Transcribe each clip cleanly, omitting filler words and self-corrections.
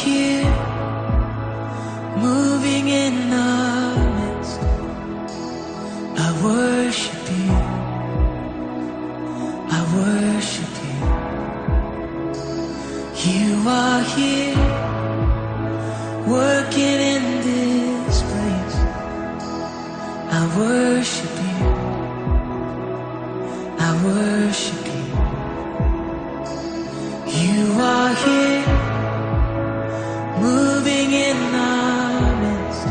here, moving in our midst. I worship you, I worship you. You are here, working in this place. I worship you, I worship you. You are here, moving in our midst.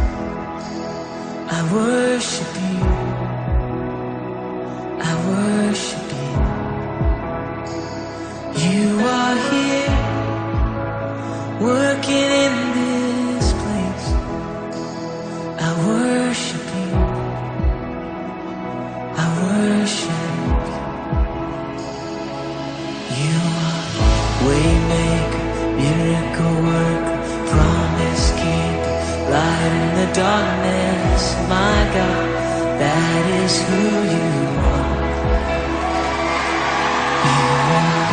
I worship you, I worship you. You are here, working in this place. I worship you, I worship you. You are waymaker, miracle worker, promise keeper, light in the darkness. My God, that is who you are. You are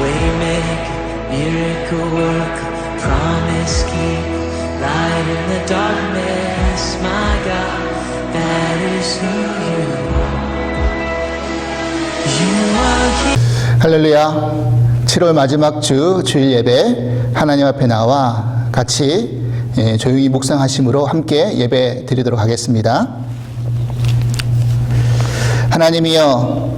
waymaker, miracle worker, promise keeper, light in the darkness. My God, that is who you are. You are here. 할렐루야. 7월 마지막 주 주일 예배 하나님 앞에 나와 같이 조용히 묵상하심으로 함께 예배 드리도록 하겠습니다. 하나님이여,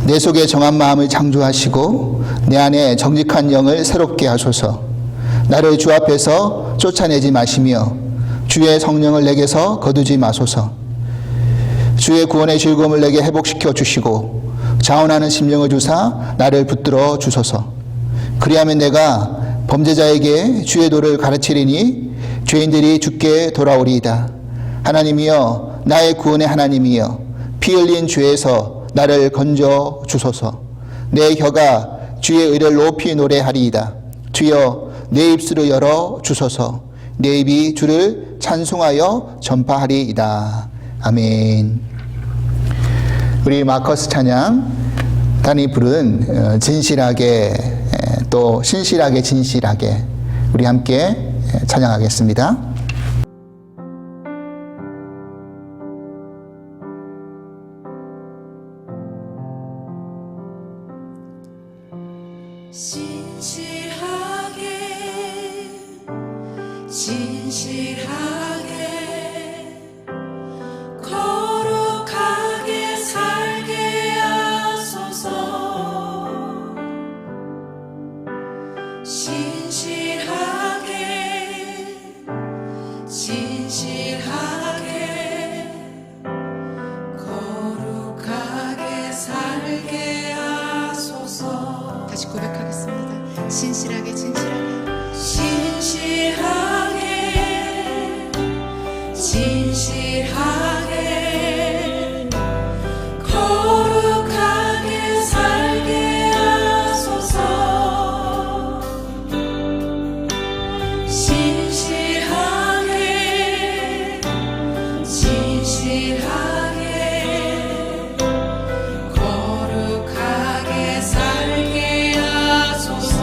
내 속에 정한 마음을 창조하시고 내 안에 정직한 영을 새롭게 하소서. 나를 주 앞에서 쫓아내지 마시며 주의 성령을 내게서 거두지 마소서. 주의 구원의 즐거움을 내게 회복시켜 주시고 자원하는 심령을 주사 나를 붙들어 주소서. 그리하면 내가 범죄자에게 주의 도를 가르치리니 죄인들이 주께 돌아오리이다. 하나님이여, 나의 구원의 하나님이여, 피 흘린 죄에서 나를 건져 주소서. 내 혀가 주의 의를 높이 노래하리이다. 주여, 내 입술을 열어 주소서. 내 입이 주를 찬송하여 전파하리이다. 아멘. 우리 마커스 찬양 단이 부른 진실하게 또 신실하게 진실하게 우리 함께 찬양하겠습니다. 진실하게 진실하게 거룩하게 살게 하소서. 진실하게 진실하게 거룩하게 살게 하소서. 다시 고백하겠습니다. 진실하게 진실하게 진실하게 진실하게 거룩하게 살게 하소서. 진실하게 진실하게 거룩하게 살게 하소서.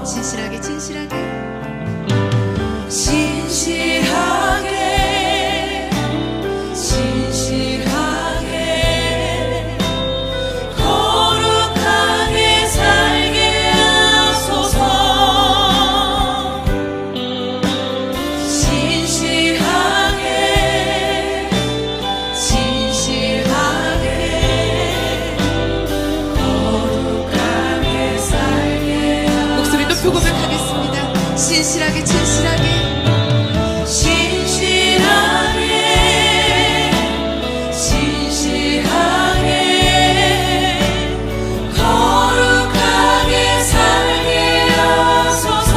진실하게 진실하게 진실하게 진실하게 거룩하게 살게 하소서. 진실하게 진실하게 거룩하게 살게 하소서. 목소리 높여 고백하겠습니다. 진실하게 진실하게 진실하게 진실하게 거룩하게 살게 하소서.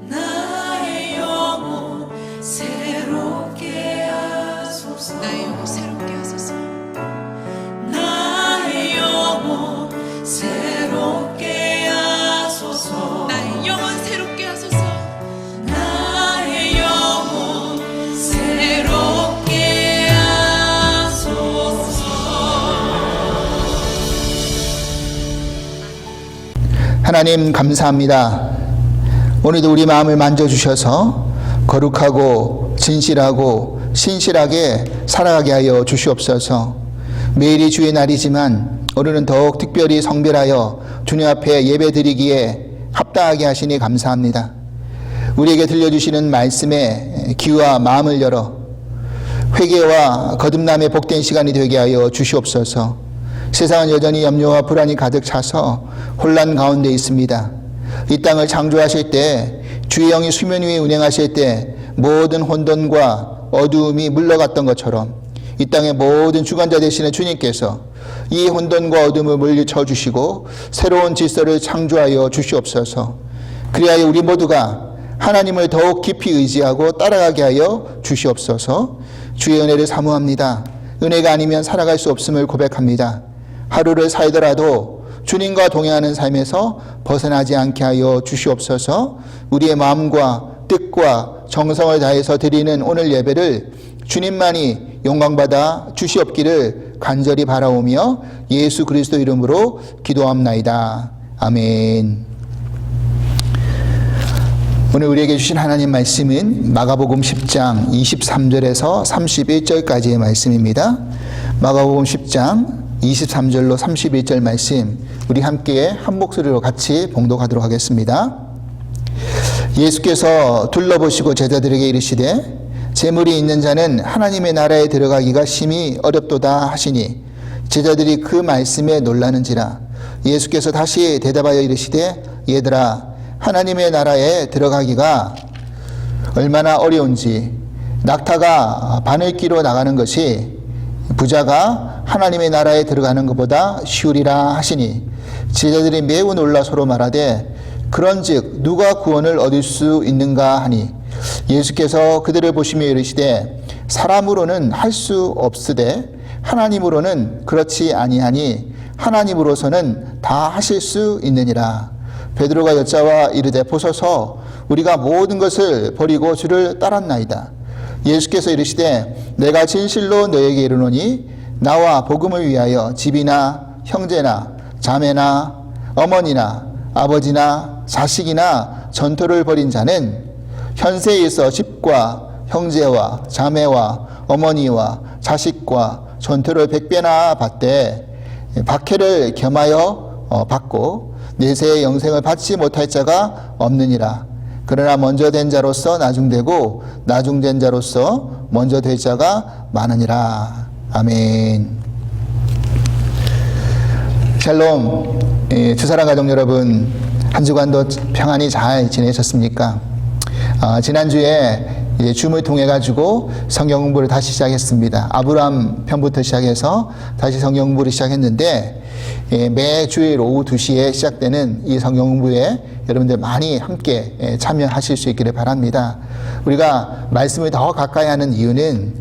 나의 영혼 새롭게 하소서. 나의 영혼 새롭게 하소서. 나의 영혼 새롭게 하소서. 나의 영혼 새롭게 하소서. 나의 영혼 새롭게 하소서. 하나님 감사합니다. 오늘도 우리 마음을 만져주셔서 거룩하고 진실하고 신실하게 살아가게 하여 주시옵소서. 매일이 주의 날이지만 오늘은 더욱 특별히 성별하여 주님 앞에 예배드리기에 합당하게 하시니 감사합니다. 우리에게 들려주시는 말씀에 귀와 마음을 열어 회개와 거듭남의 복된 시간이 되게 하여 주시옵소서. 세상은 여전히 염려와 불안이 가득 차서 혼란 가운데 있습니다. 이 땅을 창조하실 때 주의 영이 수면 위에 운행하실 때 모든 혼돈과 어두움이 물러갔던 것처럼 이 땅의 모든 주관자 되시는 주님께서 이 혼돈과 어둠을 물리쳐 주시고 새로운 질서를 창조하여 주시옵소서. 그리하여 우리 모두가 하나님을 더욱 깊이 의지하고 따라가게 하여 주시옵소서. 주의 은혜를 사모합니다. 은혜가 아니면 살아갈 수 없음을 고백합니다. 하루를 살더라도 주님과 동행하는 삶에서 벗어나지 않게 하여 주시옵소서. 우리의 마음과 뜻과 정성을 다해서 드리는 오늘 예배를 주님만이 영광받아 주시옵기를 간절히 바라오며 예수 그리스도 이름으로 기도합나이다. 아멘. 오늘 우리에게 주신 하나님 말씀은 마가복음 10장 23절에서 31절까지의 말씀입니다. 마가복음 10장 23절로 31절 말씀 우리 함께 한 목소리로 같이 봉독하도록 하겠습니다. 예수께서 둘러보시고 제자들에게 이르시되 재물이 있는 자는 하나님의 나라에 들어가기가 심히 어렵도다 하시니 제자들이 그 말씀에 놀라는지라. 예수께서 다시 대답하여 이르시되 얘들아 하나님의 나라에 들어가기가 얼마나 어려운지 낙타가 바늘기로 나가는 것이 부자가 하나님의 나라에 들어가는 것보다 쉬우리라 하시니 제자들이 매우 놀라 서로 말하되 그런즉 누가 구원을 얻을 수 있는가 하니 예수께서 그들을 보시며 이르시되 사람으로는 할 수 없으되 하나님으로는 그렇지 아니하니 하나님으로서는 다 하실 수 있느니라. 베드로가 여짜와 이르되 보소서 우리가 모든 것을 버리고 주를 따랐나이다. 예수께서 이르시되 내가 진실로 너에게 이르노니 나와 복음을 위하여 집이나 형제나 자매나 어머니나 아버지나 자식이나 전토를 벌인 자는 현세에 있어 집과 형제와 자매와 어머니와 자식과 전토를 100배나 받되 박해를 겸하여 받고 내세의 영생을 받지 못할 자가 없느니라. 그러나 먼저 된 자로서 나중되고 나중된 자로서 먼저 될 자가 많으니라. 아멘. 샬롬. 주사랑 가족 여러분, 한 주간도 평안히 잘 지내셨습니까? 지난주에 줌을 통해 가지고 성경 공부를 다시 시작했습니다. 아브라함 편부터 시작해서 다시 성경 공부를 시작했는데 매 주일 오후 2시에 시작되는 이 성경 공부에 여러분들 많이 함께 참여하실 수 있기를 바랍니다. 우리가 말씀을 더 가까이 하는 이유는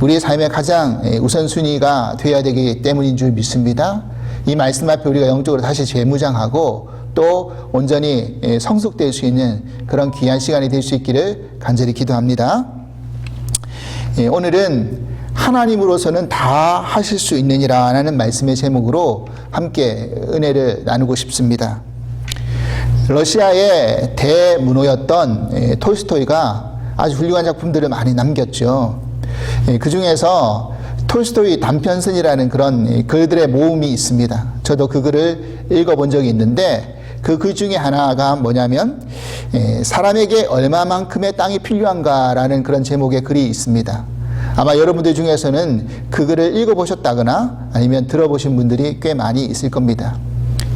우리의 삶의 가장 우선순위가 되어야 되기 때문인 줄 믿습니다. 이 말씀 앞에 우리가 영적으로 다시 재무장하고 또 온전히 성숙될 수 있는 그런 귀한 시간이 될 수 있기를 간절히 기도합니다. 오늘은 하나님으로서는 다 하실 수 있느니라 라는 말씀의 제목으로 함께 은혜를 나누고 싶습니다. 러시아의 대문호였던 톨스토이가 아주 훌륭한 작품들을 많이 남겼죠. 그 중에서 톨스토이 단편선이라는 그런 글들의 모음이 있습니다. 저도 그 글을 읽어본 적이 있는데 그 글 중에 하나가 뭐냐면 사람에게 얼마만큼의 땅이 필요한가라는 그런 제목의 글이 있습니다. 아마 여러분들 중에서는 그 글을 읽어보셨다거나 아니면 들어보신 분들이 꽤 많이 있을 겁니다.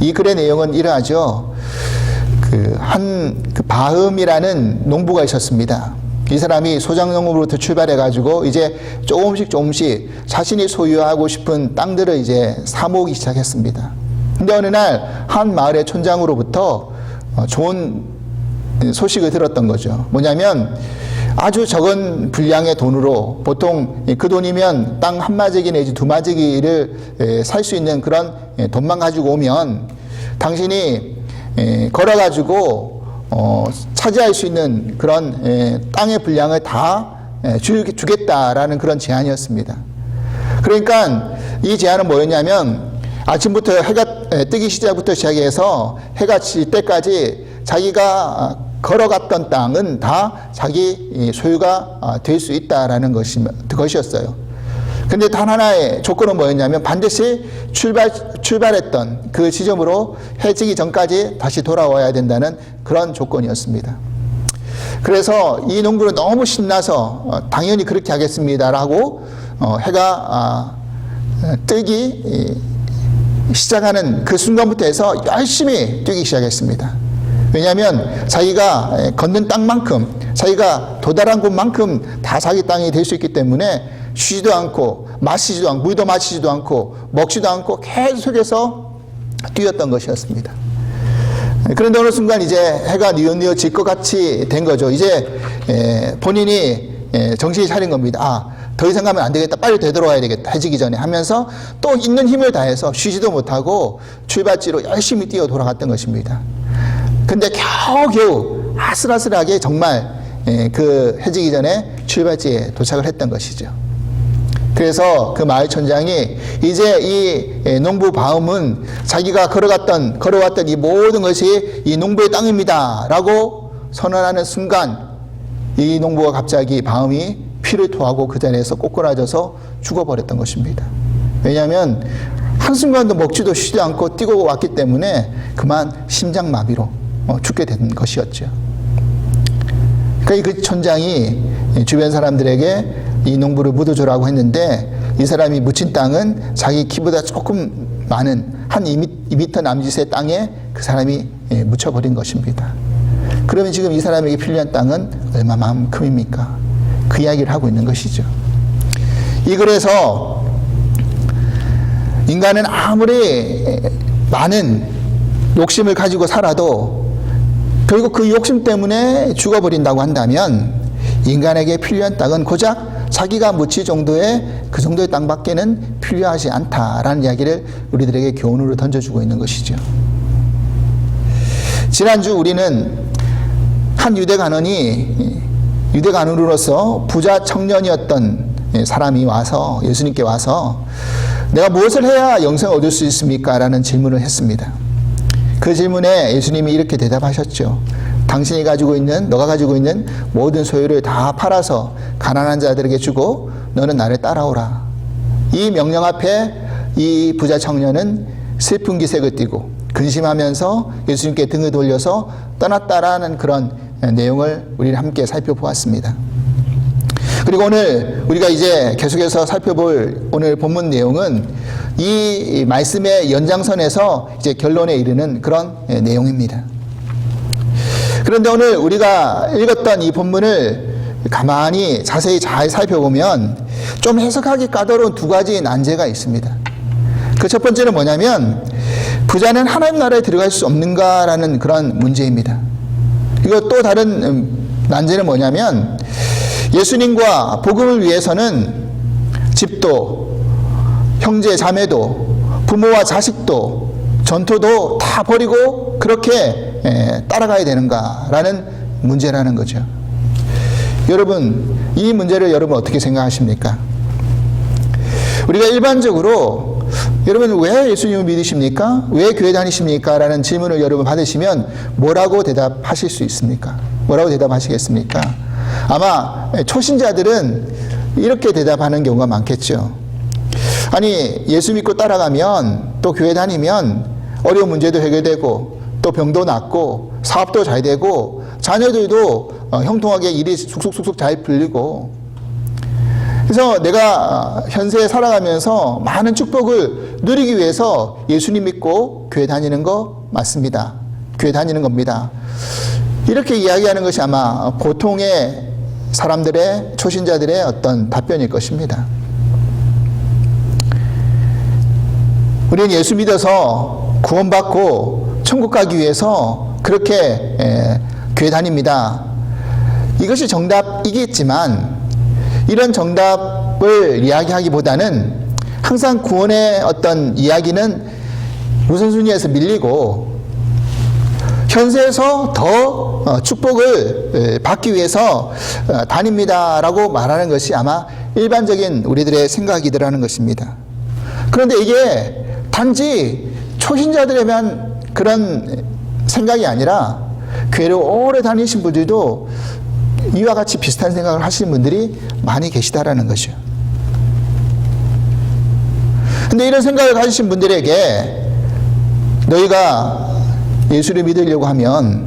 이 글의 내용은 이러하죠. 바흠이라는 농부가 있었습니다. 이 사람이 소작농으로부터 출발해가지고 이제 조금씩 자신이 소유하고 싶은 땅들을 이제 사모으기 시작했습니다. 근데 어느 날 한 마을의 촌장으로부터 좋은 소식을 들었던 거죠. 뭐냐면 아주 적은 분량의 돈으로 보통 그 돈이면 땅 한 마지기 내지 두 마지기를 살 수 있는 그런 돈만 가지고 오면 당신이 걸어가지고 차지할 수 있는 그런 땅의 분량을 다 주겠다라는 그런 제안이었습니다. 그러니까 이 제안은 뭐였냐면 아침부터 해가 뜨기 시작부터 시작해서 해가 질 때까지 자기가 걸어갔던 땅은 다 자기 소유가 될 수 있다라는 것이었어요. 근데 단 하나의 조건은 뭐였냐면 반드시 출발했던 그 지점으로 해 지기 전까지 다시 돌아와야 된다는 그런 조건이었습니다. 그래서 이 농부는 너무 신나서 당연히 그렇게 하겠습니다라고 해가 뜨기 시작하는 그 순간부터 해서 열심히 뛰기 시작했습니다. 왜냐하면 자기가 걷는 땅만큼, 자기가 도달한 곳만큼 다 자기 땅이 될 수 있기 때문에 쉬지도 않고 마시지도 않고 물도 마시지도 않고 먹지도 않고 계속해서 뛰었던 것이었습니다. 그런데 어느 순간 이제 해가 뉘엿뉘엿 질 것 같이 된 거죠. 이제 본인이 정신이 차린 겁니다. 더 이상 가면 안 되겠다. 빨리 되돌아와야 되겠다. 해지기 전에 하면서 또 있는 힘을 다해서 쉬지도 못하고 출발지로 열심히 뛰어 돌아갔던 것입니다. 근데 겨우겨우 아슬아슬하게 정말 그 해지기 전에 출발지에 도착을 했던 것이죠. 그래서 그 마을 촌장이 이제 이 농부 바움은 자기가 걸어왔던 이 모든 것이 이 농부의 땅입니다 라고 선언하는 순간 이 농부가 갑자기 바움이 피를 토하고 그 자리에서 꼬꾸라져서 죽어버렸던 것입니다. 왜냐하면 한순간도 먹지도 쉬지도 않고 뛰고 왔기 때문에 그만 심장마비로 죽게 된 것이었죠. 그러니까 그 촌장이 주변 사람들에게 이 농부를 묻어주라고 했는데 이 사람이 묻힌 땅은 자기 키보다 조금 많은 한 2m 남짓의 땅에 그 사람이 묻혀버린 것입니다. 그러면 지금 이 사람에게 필요한 땅은 얼마만큼입니까? 그 이야기를 하고 있는 것이죠. 이 글에서 인간은 아무리 많은 욕심을 가지고 살아도 결국 그 욕심 때문에 죽어버린다고 한다면 인간에게 필요한 땅은 고작 자기가 묻힐 정도의 그 정도의 땅밖에는 필요하지 않다라는 이야기를 우리들에게 교훈으로 던져주고 있는 것이죠. 지난주 우리는 한 유대 간원으로서 부자 청년이었던 사람이 와서 예수님께 와서 내가 무엇을 해야 영생을 얻을 수 있습니까? 라는 질문을 했습니다. 그 질문에 예수님이 이렇게 대답하셨죠. 너가 가지고 있는 모든 소유를 다 팔아서 가난한 자들에게 주고 너는 나를 따라오라. 이 명령 앞에 이 부자 청년은 슬픈 기색을 띠고 근심하면서 예수님께 등을 돌려서 떠났다라는 그런 내용을 우리 함께 살펴보았습니다. 그리고 오늘 우리가 이제 계속해서 살펴볼 오늘 본문 내용은 이 말씀의 연장선에서 이제 결론에 이르는 그런 내용입니다. 그런데 오늘 우리가 읽었던 이 본문을 가만히 자세히 잘 살펴보면 좀 해석하기 까다로운 두 가지 난제가 있습니다. 그 첫 번째는 뭐냐면 부자는 하나님 나라에 들어갈 수 없는가라는 그런 문제입니다. 이거 또 다른 난제는 뭐냐면 예수님과 복음을 위해서는 집도 형제 자매도 부모와 자식도 전토도 다 버리고 그렇게 따라가야 되는가라는 문제라는 거죠. 여러분 이 문제를 여러분 어떻게 생각하십니까? 우리가 일반적으로 여러분 왜 예수님을 믿으십니까? 왜 교회 다니십니까? 라는 질문을 여러분 받으시면 뭐라고 대답하실 수 있습니까? 뭐라고 대답하시겠습니까? 아마 초신자들은 이렇게 대답하는 경우가 많겠죠. 아니 예수 믿고 따라가면 또 교회 다니면 어려운 문제도 해결되고 또 병도 낫고 사업도 잘 되고 자녀들도 형통하게 일이 쑥쑥쑥쑥 잘 풀리고 그래서 내가 현세에 살아가면서 많은 축복을 누리기 위해서 예수님 믿고 교회 다니는 거 맞습니다. 교회 다니는 겁니다. 이렇게 이야기하는 것이 아마 보통의 사람들의, 초신자들의 어떤 답변일 것입니다. 우리는 예수 믿어서 구원받고 천국 가기 위해서 그렇게 교회 다닙니다. 이것이 정답이겠지만 이런 정답을 이야기하기보다는 항상 구원의 어떤 이야기는 우선순위에서 밀리고 현세에서 더 축복을 받기 위해서 다닙니다라고 말하는 것이 아마 일반적인 우리들의 생각이더라는 것입니다. 그런데 이게 단지 초신자들에만 그런 생각이 아니라 교회를 오래 다니신 분들도 이와 같이 비슷한 생각을 하시는 분들이 많이 계시다라는 것이죠. 근데 이런 생각을 가지신 분들에게 너희가 예수를 믿으려고 하면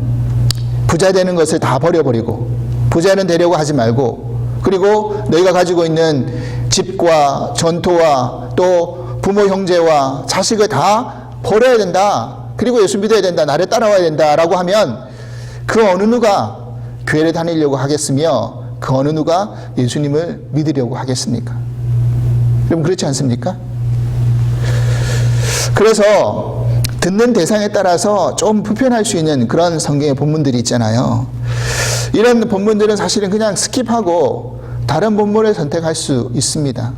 부자 되는 것을 다 버려버리고 부자는 되려고 하지 말고 그리고 너희가 가지고 있는 집과 전토와 또 부모 형제와 자식을 다 버려야 된다. 그리고 예수 믿어야 된다. 나를 따라와야 된다라고 하면 그 어느 누가 교회를 다니려고 하겠으며 그 어느 누가 예수님을 믿으려고 하겠습니까? 여러분 그렇지 않습니까? 그래서 듣는 대상에 따라서 좀 불편할 수 있는 그런 성경의 본문들이 있잖아요. 이런 본문들은 사실은 그냥 스킵하고 다른 본문을 선택할 수 있습니다.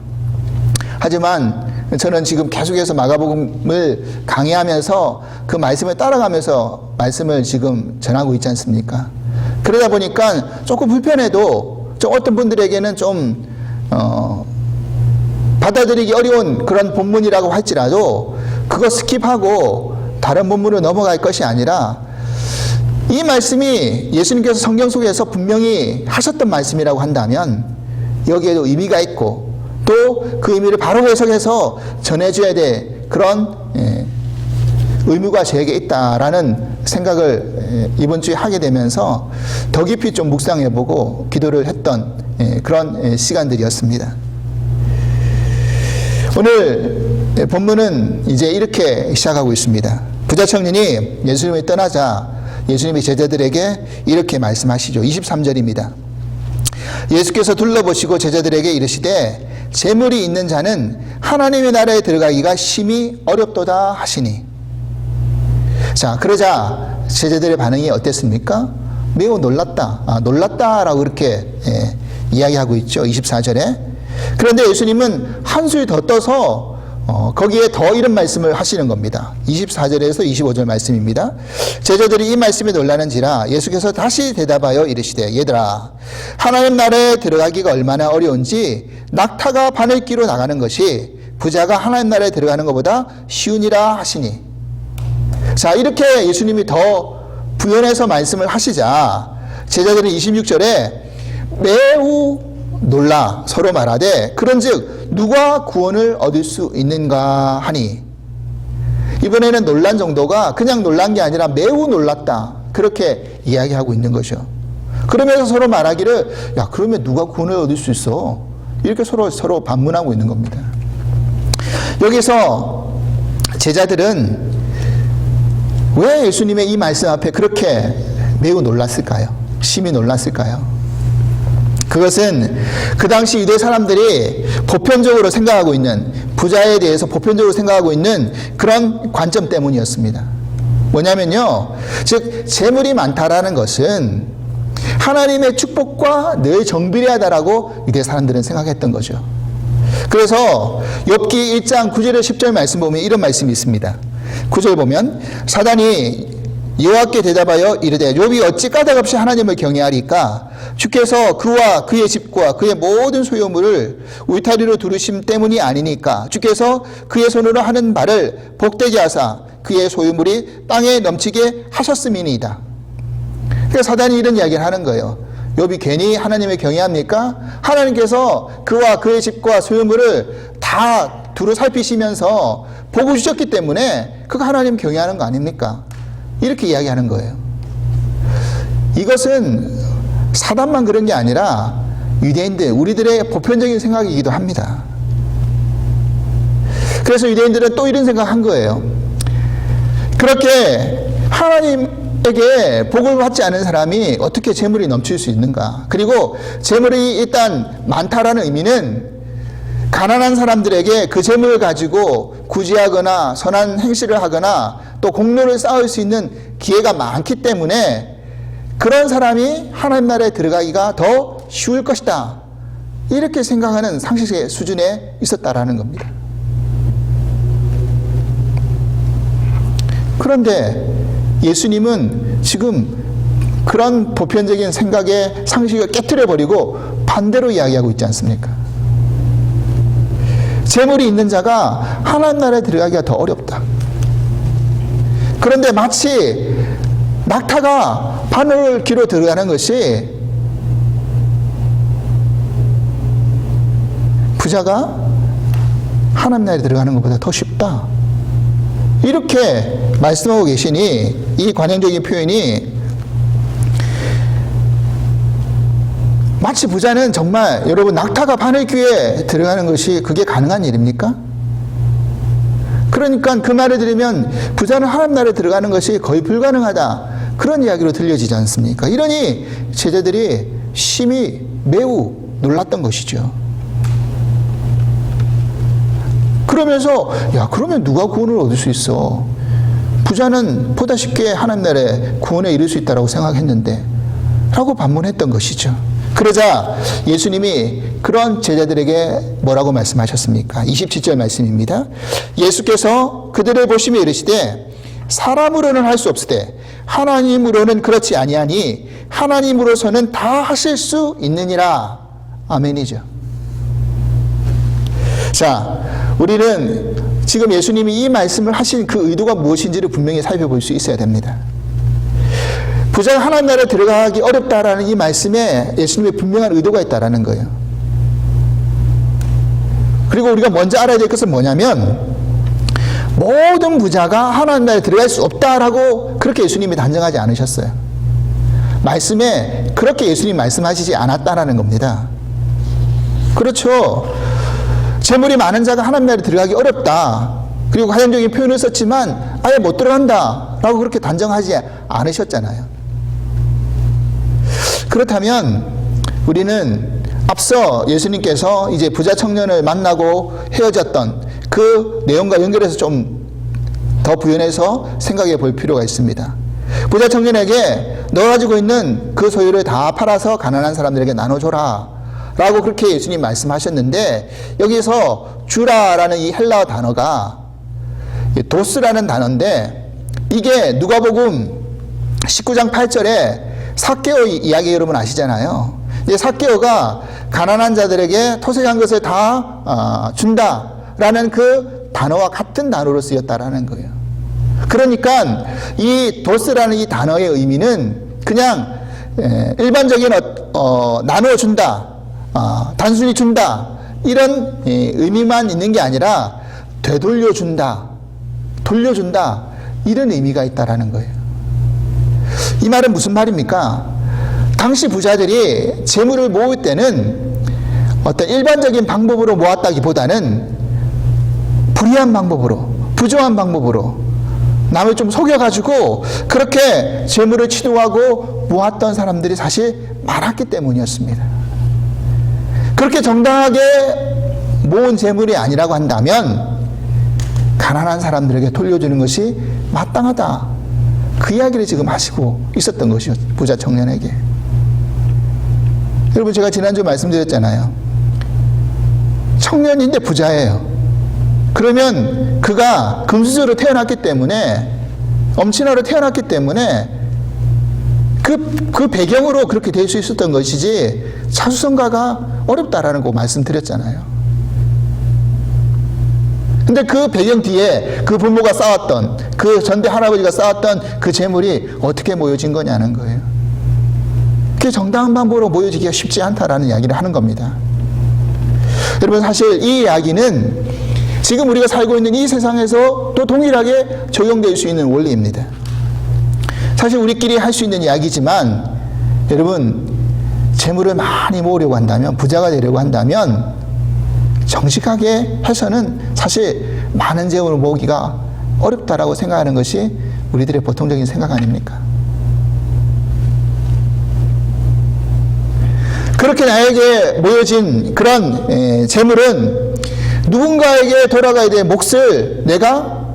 하지만 저는 지금 계속해서 마가복음을 강의하면서 그 말씀을 따라가면서 말씀을 지금 전하고 있지 않습니까? 그러다 보니까 조금 불편해도 좀 어떤 분들에게는 좀 받아들이기 어려운 그런 본문이라고 할지라도 그거 스킵하고 다른 본문으로 넘어갈 것이 아니라 이 말씀이 예수님께서 성경 속에서 분명히 하셨던 말씀이라고 한다면 여기에도 의미가 있고 또 그 의미를 바로 해석해서 전해줘야 될 그런 의무가 저에게 있다라는 생각을 이번 주에 하게 되면서 더 깊이 좀 묵상해보고 기도를 했던 그런 시간들이었습니다. 오늘 본문은 이제 이렇게 시작하고 있습니다. 부자 청년이 예수님을 떠나자 예수님이 제자들에게 이렇게 말씀하시죠. 23절입니다. 예수께서 둘러보시고 제자들에게 이르시되 재물이 있는 자는 하나님의 나라에 들어가기가 심히 어렵도다 하시니. 자, 그러자 제자들의 반응이 어땠습니까? 매우 놀랐다. 놀랐다라고 이렇게 이야기하고 있죠. 24절에. 그런데 예수님은 한술 더 떠서 거기에 더 이런 말씀을 하시는 겁니다. 24절에서 25절 말씀입니다. 제자들이 이 말씀에 놀라는지라 예수께서 다시 대답하여 이르시되 얘들아 하나님 나라에 들어가기가 얼마나 어려운지 낙타가 바늘 끼로 나가는 것이 부자가 하나님 나라에 들어가는 것보다 쉬우니라 하시니. 자, 이렇게 예수님이 더 부연해서 말씀을 하시자 제자들은 26절에 매우 놀라 서로 말하되 그런즉 누가 구원을 얻을 수 있는가 하니. 이번에는 놀란 정도가 그냥 놀란 게 아니라 매우 놀랐다 그렇게 이야기하고 있는 거죠. 그러면서 서로 말하기를 야 그러면 누가 구원을 얻을 수 있어 이렇게 서로 반문하고 있는 겁니다. 여기서 제자들은 왜 예수님의 이 말씀 앞에 그렇게 매우 놀랐을까요? 심히 놀랐을까요? 그것은 그 당시 유대 사람들이 보편적으로 생각하고 있는 부자에 대해서 보편적으로 생각하고 있는 그런 관점 때문이었습니다. 뭐냐면요, 즉 재물이 많다라는 것은 하나님의 축복과 늘 정비례하다라고 유대 사람들은 생각했던 거죠. 그래서 욥기 1장 9절에 10절 말씀 보면 이런 말씀이 있습니다. 9절 보면 사단이 여호와께 대답하여 이르되 욥이 어찌 까닭없이 하나님을 경외하리까? 주께서 그와 그의 집과 그의 모든 소유물을 울타리로 두르심 때문이 아니니까. 주께서 그의 손으로 하는 말을 복되게 하사 그의 소유물이 땅에 넘치게 하셨음이니이다. 그러니까 사단이 이런 이야기를 하는 거예요. 욥이 괜히 하나님을 경외합니까? 하나님께서 그와 그의 집과 소유물을 다 두루 살피시면서 복을 주셨기 때문에 그거 하나님 경외하는 거 아닙니까? 이렇게 이야기하는 거예요. 이것은 사단만 그런 게 아니라 유대인들, 우리들의 보편적인 생각이기도 합니다. 그래서 유대인들은 또 이런 생각한 거예요. 그렇게 하나님 에게 복을 받지 않은 사람이 어떻게 재물이 넘칠 수 있는가? 그리고 재물이 일단 많다라는 의미는 가난한 사람들에게 그 재물을 가지고 구제하거나 선한 행실을 하거나 또 공로를 쌓을 수 있는 기회가 많기 때문에 그런 사람이 하나님 나라에 들어가기가 더 쉬울 것이다. 이렇게 생각하는 상식의 수준에 있었다라는 겁니다. 그런데 예수님은 지금 그런 보편적인 생각의 상식을 깨트려버리고 반대로 이야기하고 있지 않습니까? 재물이 있는 자가 하나님 나라에 들어가기가 더 어렵다. 그런데 마치 낙타가 바늘 귀로 들어가는 것이 부자가 하나님 나라에 들어가는 것보다 더 쉽다. 이렇게 말씀하고 계시니 이 관용적인 표현이 마치 부자는 정말 여러분 낙타가 바늘 귀에 들어가는 것이 그게 가능한 일입니까? 그러니까 그 말을 들으면 부자는 하나님 나라에 들어가는 것이 거의 불가능하다. 그런 이야기로 들려지지 않습니까? 이러니 제자들이 심히 매우 놀랐던 것이죠. 그러면서 야 그러면 누가 구원을 얻을 수 있어? 부자는 보다 쉽게 하나님 나라에 구원에 이를 수 있다고 생각했는데 라고 반문했던 것이죠. 그러자 예수님이 그런 제자들에게 뭐라고 말씀하셨습니까? 27절 말씀입니다. 예수께서 그들을 보시며 이르시되 사람으로는 할 수 없으되 하나님으로는 그렇지 아니하니 하나님으로서는 다 하실 수 있느니라. 아멘이죠. 자, 우리는 지금 예수님이 이 말씀을 하신 그 의도가 무엇인지를 분명히 살펴볼 수 있어야 됩니다. 부자가 하나님 나라에 들어가기 어렵다라는 이 말씀에 예수님의 분명한 의도가 있다라는 거예요. 그리고 우리가 먼저 알아야 될 것은 뭐냐면 모든 부자가 하나님 나라에 들어갈 수 없다라고 그렇게 예수님이 단정하지 않으셨어요. 말씀에 그렇게 예수님이 말씀하시지 않았다라는 겁니다. 그렇죠. 재물이 많은 자가 하나님 나라에 들어가기 어렵다. 그리고 가정적인 표현을 썼지만 아예 못 들어간다 라고 그렇게 단정하지 않으셨잖아요. 그렇다면 우리는 앞서 예수님께서 이제 부자 청년을 만나고 헤어졌던 그 내용과 연결해서 좀 더 부연해서 생각해 볼 필요가 있습니다. 부자 청년에게 너 가지고 있는 그 소유를 다 팔아서 가난한 사람들에게 나눠줘라 라고 그렇게 예수님 말씀하셨는데 여기서 주라라는 이 헬라어 단어가 도스라는 단어인데 이게 누가복음 19장 8절에 삭개오 이야기 여러분 아시잖아요. 이제 삭개오가 가난한 자들에게 토색한 것을 다 준다라는 그 단어와 같은 단어로 쓰였다라는 거예요. 그러니까 이 도스라는 이 단어의 의미는 그냥 일반적인 나눠준다, 단순히 준다 이런 의미만 있는 게 아니라 되돌려준다, 돌려준다 이런 의미가 있다라는 거예요. 이 말은 무슨 말입니까? 당시 부자들이 재물을 모을 때는 어떤 일반적인 방법으로 모았다기보다는 불의한 방법으로, 부조한 방법으로 남을 좀 속여가지고 그렇게 재물을 취득하고 모았던 사람들이 사실 많았기 때문이었습니다. 그렇게 정당하게 모은 재물이 아니라고 한다면 가난한 사람들에게 돌려주는 것이 마땅하다. 그 이야기를 지금 하시고 있었던 것이요, 부자 청년에게. 여러분 제가 지난주 말씀드렸잖아요. 청년인데 부자예요. 그러면 그가 금수저로 태어났기 때문에 엄친아로 태어났기 때문에 그 배경으로 그렇게 될 수 있었던 것이지 차수성가가 어렵다라는 거 말씀드렸잖아요. 근데 그 배경 뒤에 그 부모가 쌓았던 그 전대 할아버지가 쌓았던 그 재물이 어떻게 모여진 거냐는 거예요. 그게 정당한 방법으로 모여지기가 쉽지 않다라는 이야기를 하는 겁니다. 여러분 사실 이 이야기는 지금 우리가 살고 있는 이 세상에서 또 동일하게 적용될 수 있는 원리입니다. 사실 우리끼리 할 수 있는 이야기지만 여러분 재물을 많이 모으려고 한다면 부자가 되려고 한다면 정직하게 해서는 사실 많은 재물을 모으기가 어렵다라고 생각하는 것이 우리들의 보통적인 생각 아닙니까? 이렇게 나에게 모여진 그런 재물은 누군가에게 돌아가야 될 몫을 내가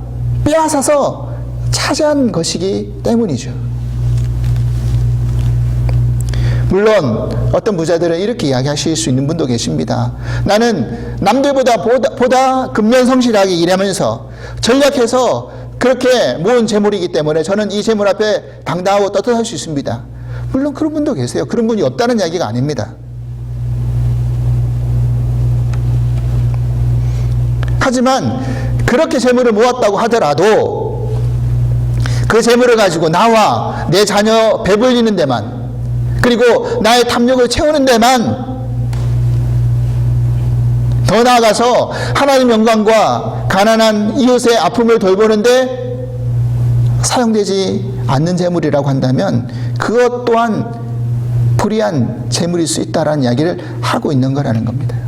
빼앗아서 차지한 것이기 때문이죠. 물론 어떤 부자들은 이렇게 이야기하실 수 있는 분도 계십니다. 나는 남들보다 보다 근면성실하게 일하면서 전략해서 그렇게 모은 재물이기 때문에 저는 이 재물 앞에 당당하고 떳떳할 수 있습니다. 물론 그런 분도 계세요. 그런 분이 없다는 이야기가 아닙니다. 하지만 그렇게 재물을 모았다고 하더라도 그 재물을 가지고 나와 내 자녀 배불리는 데만, 그리고 나의 탐욕을 채우는 데만, 더 나아가서 하나님 영광과 가난한 이웃의 아픔을 돌보는데 사용되지 않는 재물이라고 한다면 그것 또한 불의한 재물일 수 있다라는 이야기를 하고 있는 거라는 겁니다.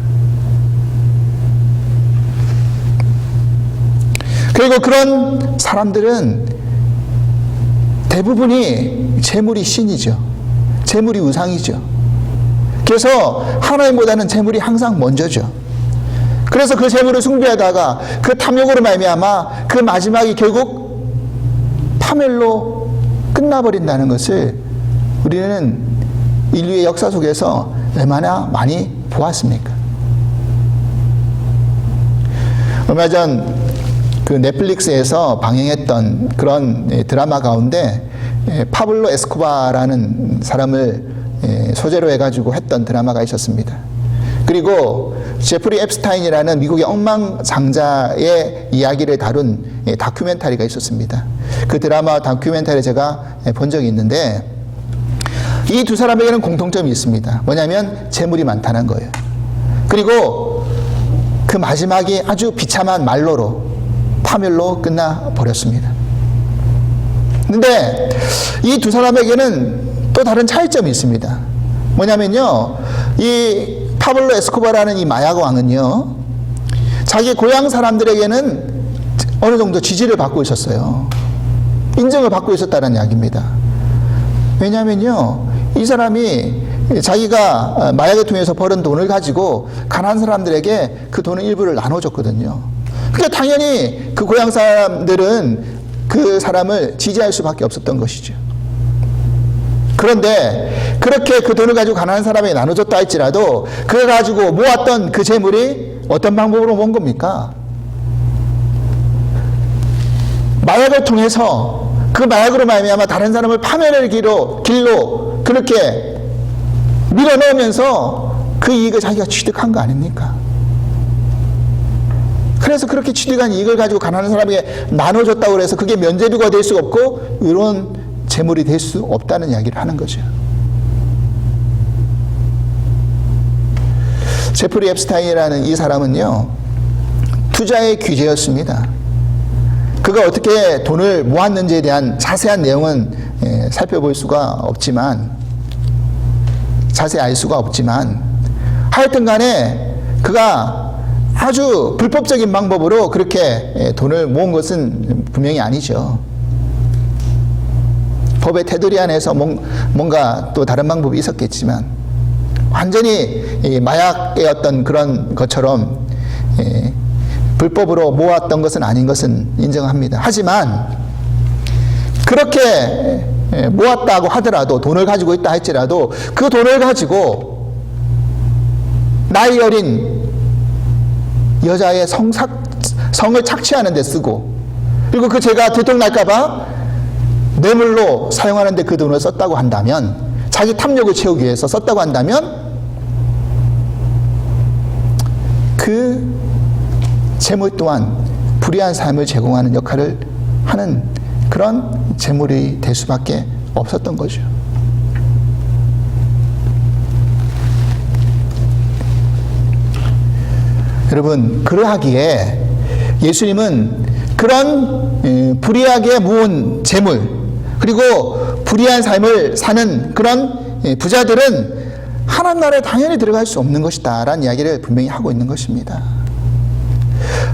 그리고 그런 사람들은 대부분이 재물이 신이죠. 재물이 우상이죠. 그래서 하나님보다는 재물이 항상 먼저죠. 그래서 그 재물을 숭배하다가 그 탐욕으로 말미암아 그 마지막이 결국 파멸로 끝나버린다는 것을 우리는 인류의 역사 속에서 얼마나 많이 보았습니까? 얼마 전 그 넷플릭스에서 방영했던 그런 드라마 가운데 파블로 에스코바라는 사람을 소재로 해가지고 했던 드라마가 있었습니다. 그리고 제프리 앱스타인이라는 미국의 억만장자의 이야기를 다룬 다큐멘터리가 있었습니다. 그 드라마 다큐멘터리 제가 본 적이 있는데 이 두 사람에게는 공통점이 있습니다. 뭐냐면 재물이 많다는 거예요. 그리고 그 마지막이 아주 비참한 말로로 파멸로 끝나버렸습니다. 그런데 이 두 사람에게는 또 다른 차이점이 있습니다. 뭐냐면요, 이 파블로 에스코바라는 이 마약왕은요, 자기 고향 사람들에게는 어느 정도 지지를 받고 있었어요. 인정을 받고 있었다는 이야기입니다. 왜냐면요, 이 사람이 자기가 마약을 통해서 벌은 돈을 가지고 가난한 사람들에게 그 돈의 일부를 나눠줬거든요. 그러니까 당연히 그 고향 사람들은 그 사람을 지지할 수밖에 없었던 것이죠. 그런데 그렇게 그 돈을 가지고 가난한 사람에게 나눠줬다 할지라도 그걸 가지고 모았던 그 재물이 어떤 방법으로 모은 겁니까? 마약을 통해서 그 마약으로 말미암아 다른 사람을 파멸의 길로 그렇게 밀어넣으면서 그 이익을 자기가 취득한 거 아닙니까? 그래서 그렇게 취득한 이익을 가지고 가난한 사람에게 나눠줬다고 해서 그게 면죄부가 될 수 없고 이런 재물이 될 수 없다는 이야기를 하는 거죠. 제프리 앱스타인이라는 이 사람은요, 투자의 귀재였습니다. 그가 어떻게 돈을 모았는지에 대한 자세한 내용은 살펴볼 수가 없지만, 자세히 알 수가 없지만, 하여튼 간에 그가 아주 불법적인 방법으로 그렇게 돈을 모은 것은 분명히 아니죠. 법의 테두리 안에서 뭔가 또 다른 방법이 있었겠지만 완전히 마약의 어떤 그런 것처럼 불법으로 모았던 것은 아닌 것은 인정합니다. 하지만 그렇게 모았다고 하더라도, 돈을 가지고 있다 할지라도 그 돈을 가지고 나이 어린 여자의 성을 착취하는 데 쓰고, 그리고 그 죄가 들통날까봐 뇌물로 사용하는 데 그 돈을 썼다고 한다면, 자기 탐욕을 채우기 위해서 썼다고 한다면 그 재물 또한 불의한 삶을 제공하는 역할을 하는 그런 재물이 될 수밖에 없었던 거죠. 여러분, 그러하기에 예수님은 그런 불의하게 모은 재물, 그리고 불의한 삶을 사는 그런 부자들은 하나님 나라에 당연히 들어갈 수 없는 것이다 라는 이야기를 분명히 하고 있는 것입니다.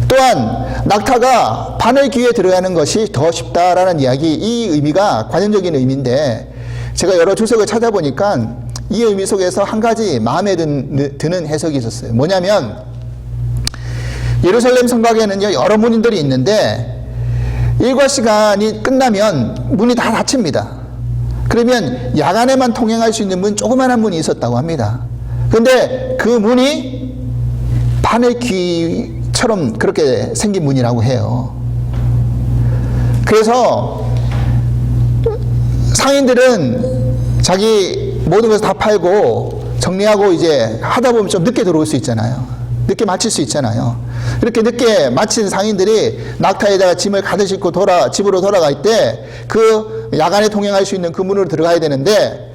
또한 낙타가 바늘 귀에 들어가는 것이 더 쉽다라는 이야기, 이 의미가 관용적인 의미인데 제가 여러 주석을 찾아보니까 이 의미 속에서 한 가지 마음에 드는 해석이 있었어요. 뭐냐면 예루살렘 성곽에는요 여러 문들이 있는데 일과 시간이 끝나면 문이 다 닫힙니다. 그러면 야간에만 통행할 수 있는 문, 조그마한 문이 있었다고 합니다. 그런데 그 문이 바늘 귀처럼 그렇게 생긴 문이라고 해요. 그래서 상인들은 자기 모든 것을 다 팔고 정리하고 이제 하다 보면 좀 늦게 들어올 수 있잖아요. 늦게 마칠 수 있잖아요. 이렇게 늦게 마친 상인들이 낙타에다가 짐을 가득 싣고 집으로 돌아갈 때 그 야간에 통행할 수 있는 그 문으로 들어가야 되는데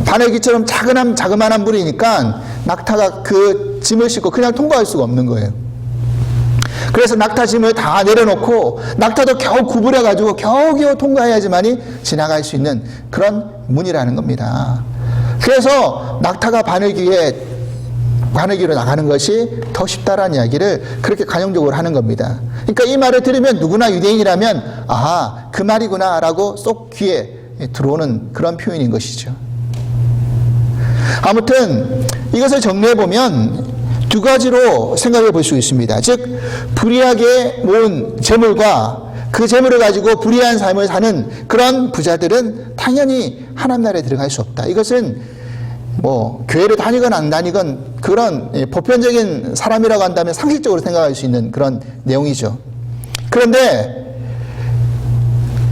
바늘귀처럼 자그마한 문이니까 낙타가 그 짐을 싣고 그냥 통과할 수가 없는 거예요. 그래서 낙타 짐을 다 내려놓고 낙타도 겨우 구부려가지고 겨우겨우 통과해야지만이 지나갈 수 있는 그런 문이라는 겁니다. 그래서 낙타가 바늘귀로 나가는 것이 더 쉽다라는 이야기를 그렇게 관용적으로 하는 겁니다. 그러니까 이 말을 들으면 누구나 유대인이라면 아, 그 말이구나 라고 쏙 귀에 들어오는 그런 표현인 것이죠. 아무튼 이것을 정리해보면 두 가지로 생각해 볼 수 있습니다. 즉 불의하게 모은 재물과 그 재물을 가지고 불의한 삶을 사는 그런 부자들은 당연히 하나님 나라에 들어갈 수 없다. 이것은 뭐 교회를 다니건 안 다니건 그런 보편적인 사람이라고 한다면 상식적으로 생각할 수 있는 그런 내용이죠. 그런데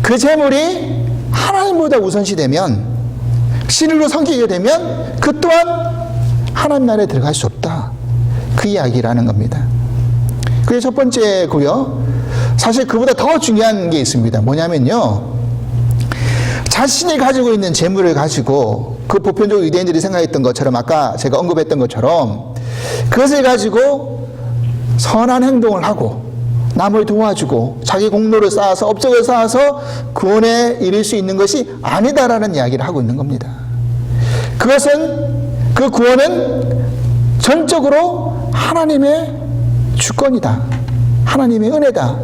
그 재물이 하나님보다 우선시되면, 신으로 섬기게 되면 그 또한 하나님 나라에 들어갈 수 없다. 그 이야기라는 겁니다. 그게 첫 번째고요. 사실 그보다 더 중요한 게 있습니다. 뭐냐면요, 자신이 가지고 있는 재물을 가지고 그 보편적으로 유대인들이 생각했던 것처럼 아까 제가 언급했던 것처럼 그것을 가지고 선한 행동을 하고 남을 도와주고 자기 공로를 쌓아서 업적을 쌓아서 구원에 이를 수 있는 것이 아니다라는 이야기를 하고 있는 겁니다. 그것은, 그 구원은 전적으로 하나님의 주권이다. 하나님의 은혜다.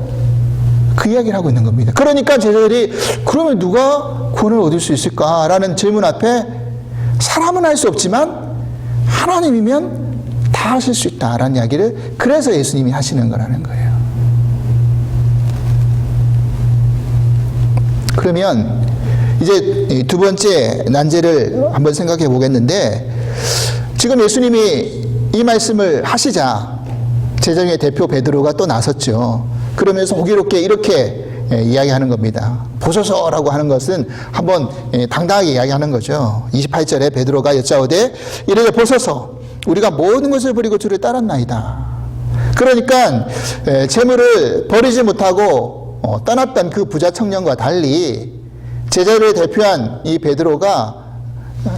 그 이야기를 하고 있는 겁니다. 그러니까 제자들이 그러면 누가 구원을 얻을 수 있을까라는 질문 앞에 사람은 할 수 없지만 하나님이면 다 하실 수 있다라는 이야기를 그래서 예수님이 하시는 거라는 거예요. 그러면 이제 두 번째 난제를 한번 생각해 보겠는데, 지금 예수님이 이 말씀을 하시자 제자중의 대표 베드로가 또 나섰죠. 그러면서 호기롭게 이렇게 이야기하는 겁니다. 보소서라고 하는 것은 한번 당당하게 이야기하는 거죠. 28절에 베드로가 여짜오되 이르되 보소서, 우리가 모든 것을 버리고 주를 따랐나이다. 그러니까 재물을 버리지 못하고 떠났던 그 부자 청년과 달리 제자를 대표한 이 베드로가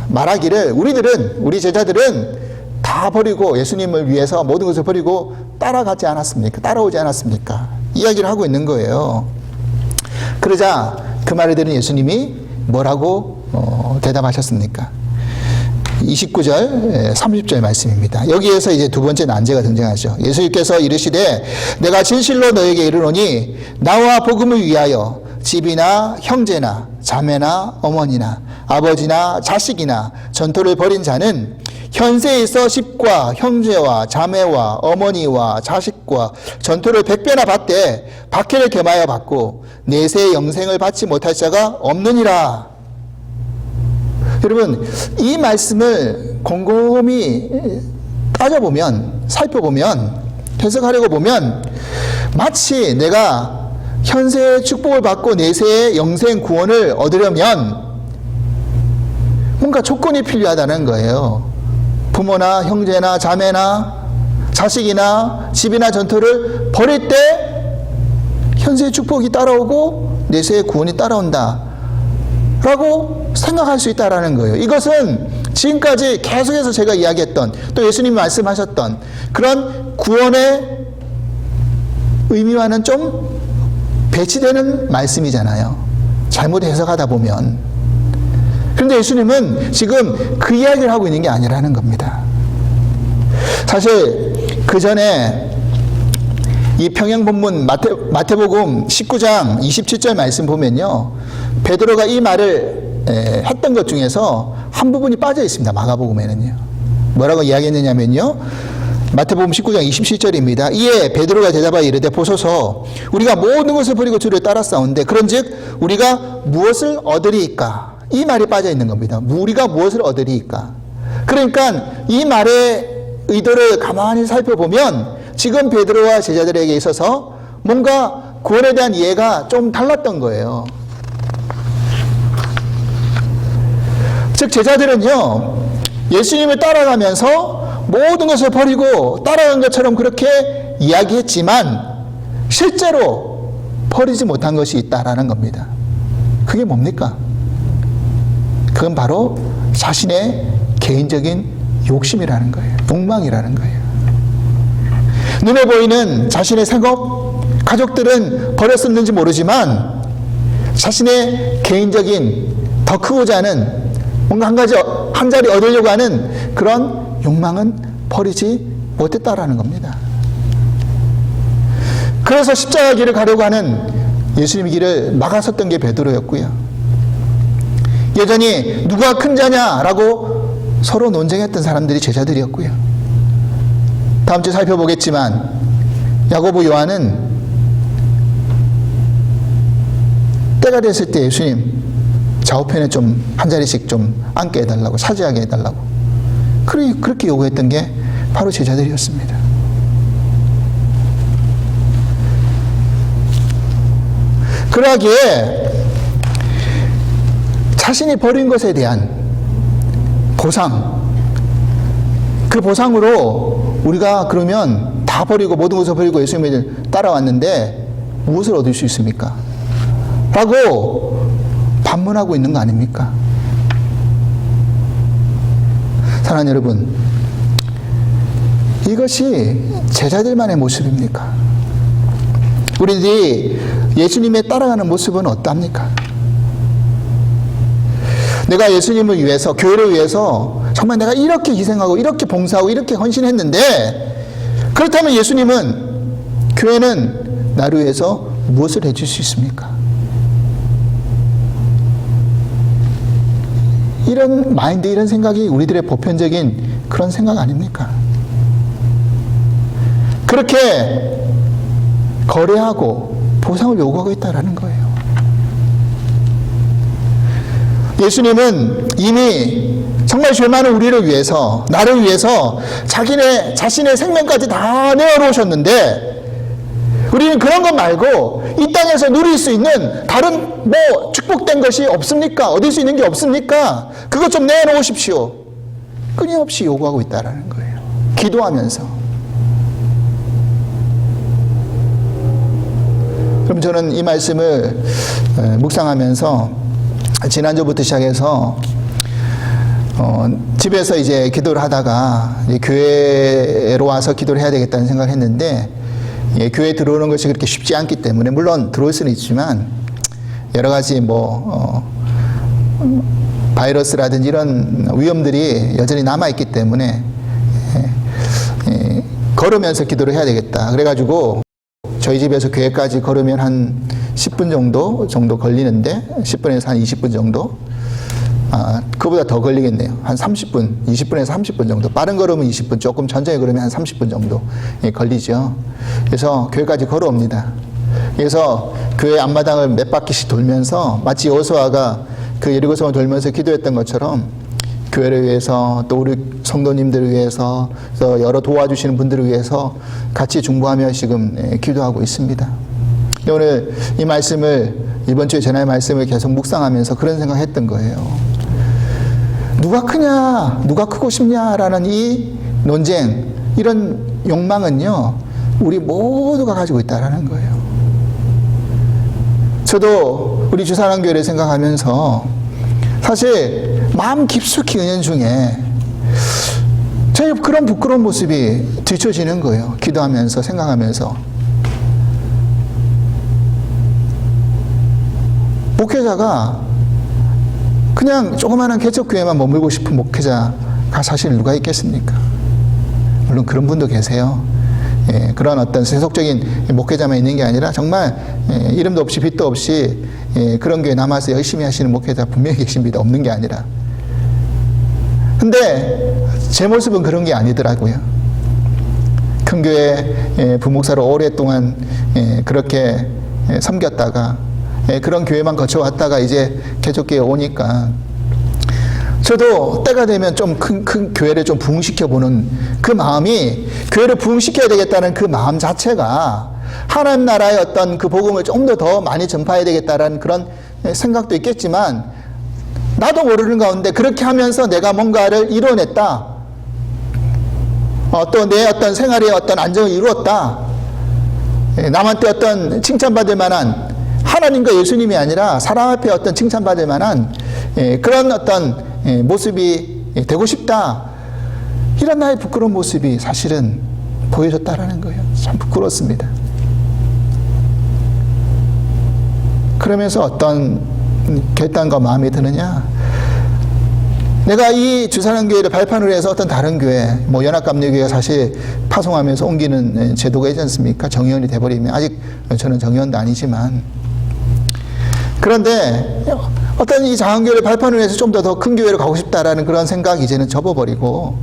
말하기를 우리 제자들은 다 버리고 예수님을 위해서 모든 것을 버리고 따라오지 않았습니까? 이야기를 하고 있는 거예요. 그러자 그 말을 들은 예수님이 뭐라고 대답하셨습니까? 29절, 30절 말씀입니다. 여기에서 이제 두 번째 난제가 등장하죠. 예수님께서 이르시되 내가 진실로 너에게 이르노니 나와 복음을 위하여 집이나 형제나 자매나 어머니나 아버지나 자식이나 전토를 벌인 자는 현세에 있어 집과 형제와 자매와 어머니와 자식과 전토를 100배나 받되 박해를 겸하여 받고 내세의 영생을 받지 못할 자가 없느니라. 여러분, 이 말씀을 곰곰이 따져보면, 살펴보면, 해석하려고 보면 마치 내가 현세의 축복을 받고 내세의 영생 구원을 얻으려면 뭔가 조건이 필요하다는 거예요. 부모나 형제나 자매나 자식이나 집이나 전토를 버릴 때 현세의 축복이 따라오고 내세의 구원이 따라온다 라고 생각할 수 있다는 거예요. 이것은 지금까지 계속해서 제가 이야기했던, 또 예수님이 말씀하셨던 그런 구원의 의미와는 좀 배치되는 말씀이잖아요. 잘못 해석하다 보면. 그런데 예수님은 지금 그 이야기를 하고 있는 게 아니라는 겁니다. 사실 그 전에 이 평행본문 마태복음 19장 27절 말씀 보면요, 베드로가 이 말을 했던 것 중에서 한 부분이 빠져 있습니다. 마가복음에는요. 뭐라고 이야기했느냐면요. 마태복음 19장 27절입니다. 이에 베드로가 대답하여 이르되 보소서 우리가 모든 것을 버리고 주를 따랐사온데 그런즉 우리가 무엇을 얻으리이까? 이 말이 빠져 있는 겁니다. 우리가 무엇을 얻으리이까? 그러니까 이 말의 의도를 가만히 살펴보면 지금 베드로와 제자들에게 있어서 뭔가 구원에 대한 이해가 좀 달랐던 거예요. 즉 제자들은요, 예수님을 따라가면서 모든 것을 버리고 따라간 것처럼 그렇게 이야기했지만 실제로 버리지 못한 것이 있다라는 겁니다. 그게 뭡니까? 그건 바로 자신의 개인적인 욕심이라는 거예요. 욕망이라는 거예요. 눈에 보이는 자신의 생업, 가족들은 버렸었는지 모르지만 자신의 개인적인 더 크고자 하는 뭔가 한 자리 얻으려고 하는 그런 욕망은 버리지 못했다라는 겁니다. 그래서 십자가 길을 가려고 하는 예수님의 길을 막아섰던 게 베드로였고요. 여전히 누가 큰 자냐라고 서로 논쟁했던 사람들이 제자들이었고요. 다음 주에 살펴보겠지만 야고보 요한은 때가 됐을 때 예수님 좌우편에 좀 한 자리씩 좀 앉게 해달라고, 차지하게 해달라고 그렇게 요구했던 게 바로 제자들이었습니다. 그러기에 자신이 버린 것에 대한 보상, 그 보상으로 우리가 그러면 다 버리고 모든 것을 버리고 예수님을 따라왔는데 무엇을 얻을 수 있습니까? 라고 반문하고 있는 거 아닙니까? 사랑하는 여러분, 이것이 제자들만의 모습입니까? 우리들이 예수님에 따라가는 모습은 어떠합니까? 내가 예수님을 위해서, 교회를 위해서 정말 내가 이렇게 희생하고 이렇게 봉사하고 이렇게 헌신했는데 그렇다면 예수님은, 교회는 나를 위해서 무엇을 해줄 수 있습니까? 이런 마인드, 이런 생각이 우리들의 보편적인 그런 생각 아닙니까? 그렇게 거래하고 보상을 요구하고 있다는 거예요. 예수님은 이미 정말 죄 많은 우리를 위해서, 나를 위해서 자신의 생명까지 다 내어놓으셨는데 우리는 그런 것 말고 이 땅에서 누릴 수 있는 다른 축복된 것이 없습니까? 얻을 수 있는 게 없습니까? 그것 좀 내놓으십시오. 끊임없이 요구하고 있다는 거예요. 기도하면서. 그럼 저는 이 말씀을 묵상하면서 지난주부터 시작해서 집에서 이제 기도를 하다가 이제 교회로 와서 기도를 해야 되겠다는 생각을 했는데 교회에 들어오는 것이 그렇게 쉽지 않기 때문에, 물론 들어올 수는 있지만 여러 가지 바이러스라든지 이런 위험들이 여전히 남아있기 때문에 걸으면서 기도를 해야 되겠다. 그래가지고 저희 집에서 교회까지 걸으면 한 10분 정도 걸리는데 10분에서 한 20분 정도, 그보다 더 걸리겠네요. 한 30분, 20분에서 30분 정도. 빠른 걸으면 20분, 조금 천천히 걸으면 한 30분 정도 걸리죠. 그래서 교회까지 걸어옵니다. 그래서 교회 앞마당을 몇 바퀴씩 돌면서 마치 여호수아가 그 여리고성을 돌면서 기도했던 것처럼 교회를 위해서, 또 우리 성도님들을 위해서, 또 여러 도와주시는 분들을 위해서 같이 중보하며 지금 기도하고 있습니다. 오늘 이 말씀을, 이번 주에 전할 말씀을 계속 묵상하면서 그런 생각했던 거예요. 누가 크냐, 누가 크고 싶냐라는 이 논쟁, 이런 욕망은요, 우리 모두가 가지고 있다라는 거예요. 저도 우리 주사랑교회를 생각하면서 사실 마음 깊숙이 은연중에 저희 그런 부끄러운 모습이 뒤처지는 거예요. 기도하면서, 생각하면서. 목회자가 그냥 조그마한 개척교회만 머물고 싶은 목회자가 사실 누가 있겠습니까? 물론 그런 분도 계세요. 그런 어떤 세속적인 목회자만 있는 게 아니라 정말 이름도 없이 빛도 없이 그런 교회 남아서 열심히 하시는 목회자 분명히 계십니다. 없는 게 아니라. 근데 제 모습은 그런 게 아니더라고요. 큰 교회 부목사로 오랫동안 그렇게 섬겼다가 그런 교회만 거쳐왔다가 이제 개척교회 오니까 저도 때가 되면 좀 큰 교회를 좀 부흥시켜보는 그 마음이, 교회를 부흥시켜야 되겠다는 그 마음 자체가 하나님 나라의 어떤 그 복음을 좀 더 많이 전파해야 되겠다라는 그런 생각도 있겠지만, 나도 모르는 가운데 그렇게 하면서 내가 뭔가를 이뤄냈다, 또 내 어떤 생활의 어떤 안정을 이루었다, 남한테 어떤 칭찬받을 만한, 하나님과 예수님이 아니라 사람 앞에 어떤 칭찬받을 만한 그런 어떤 모습이 되고 싶다, 이런 나의 부끄러운 모습이 사실은 보여졌다라는 거예요. 참 부끄럽습니다. 그러면서 어떤 결단과 마음이 드느냐, 내가 이 주산원교회를 발판으로 해서 어떤 다른 교회, 뭐 연합감리교회가 사실 파송하면서 옮기는 제도가 있지 않습니까? 정의원이 돼버리면, 아직 저는 정의원도 아니지만, 그런데 어떤 이 작은 교회를 발판으로 해서 좀 더 큰 교회로 가고 싶다라는 그런 생각이 이제는 접어버리고,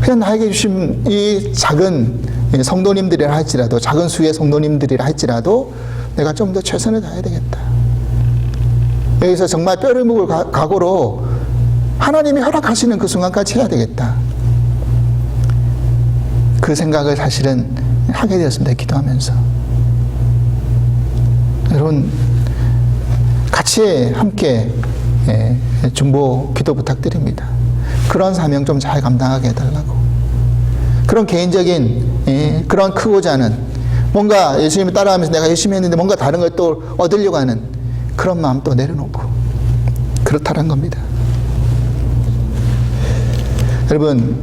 그냥 나에게 주신 이 작은 성도님들이라 할지라도, 작은 수의 성도님들이라 할지라도 내가 좀 더 최선을 다해야 되겠다. 여기서 정말 뼈를 묵을 각오로 하나님이 허락하시는 그 순간까지 해야 되겠다. 그 생각을 사실은 하게 되었습니다. 기도하면서. 여러분, 같이 함께 중보 기도 부탁드립니다. 그런 사명 좀 잘 감당하게 해달라고. 그런 개인적인 그런 크고자 하는, 뭔가 예수님을 따라가면서 내가 열심히 했는데 뭔가 다른 걸 또 얻으려고 하는 그런 마음 또 내려놓고, 그렇다는 겁니다. 여러분,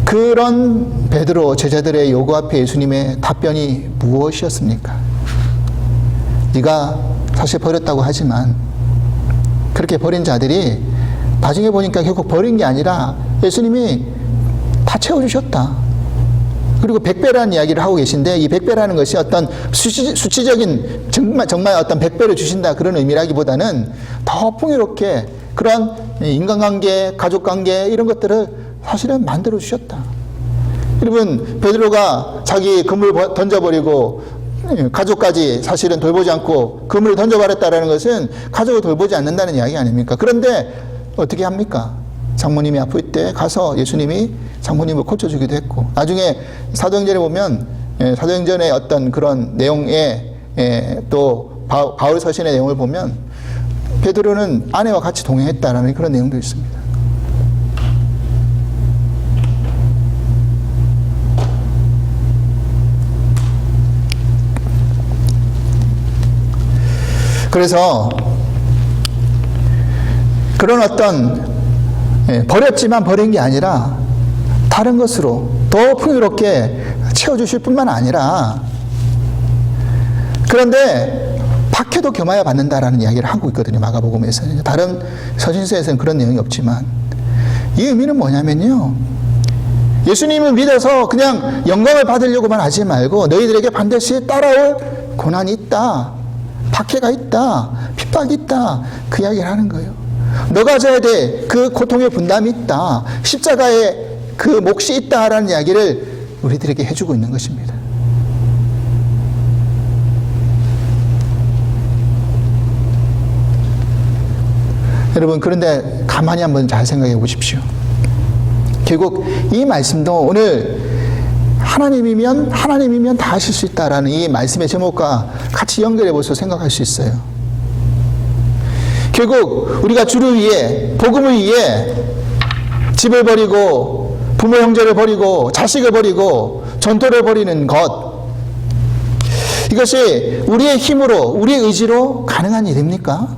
그런 베드로 제자들의 요구 앞에 예수님의 답변이 무엇이었습니까? 네가 사실 버렸다고 하지만, 그렇게 버린 자들이 나중에 보니까 결국 버린 게 아니라 예수님이 다 채워주셨다. 그리고 100배라는 이야기를 하고 계신데, 이 100배라는 것이 어떤 수치적인 정말 어떤 100배를 주신다 그런 의미라기보다는 더 풍요롭게 그런 인간관계, 가족관계 이런 것들을 사실은 만들어 주셨다. 여러분, 베드로가 자기 그물 던져버리고 가족까지 사실은 돌보지 않고 그물을 던져버렸다는 것은 가족을 돌보지 않는다는 이야기 아닙니까? 그런데 어떻게 합니까? 장모님이 아플 때 가서 예수님이 장모님을 고쳐주기도 했고, 나중에 사도행전에 보면 사도행전의 어떤 그런 내용에 또 바울 서신의 내용을 보면 베드로는 아내와 같이 동행했다라는 그런 내용도 있습니다. 그래서 그런 어떤 버렸지만 버린 게 아니라 다른 것으로 더 풍요롭게 채워주실 뿐만 아니라, 그런데 박해도 겸하여 받는다라는 이야기를 하고 있거든요. 마가복음에서는. 다른 서신서에서는 그런 내용이 없지만, 이 의미는 뭐냐면요, 예수님을 믿어서 그냥 영광을 받으려고만 하지 말고 너희들에게 반드시 따라올 고난이 있다, 박해가 있다, 핍박이 있다, 그 이야기를 하는 거예요. 너가 져야 돼 그 고통의 분담이 있다, 십자가의 그 몫이 있다라는 이야기를 우리들에게 해주고 있는 것입니다. 여러분, 그런데 가만히 한번 잘 생각해 보십시오. 결국 이 말씀도 오늘 하나님이면 다 하실 수 있다라는 이 말씀의 제목과 같이 연결해 보셔서 생각할 수 있어요. 결국 우리가 주를 위해, 복음을 위해 집을 버리고 부모 형제를 버리고 자식을 버리고 전토를 벌이는 것, 이것이 우리의 힘으로, 우리의 의지로 가능한 일입니까?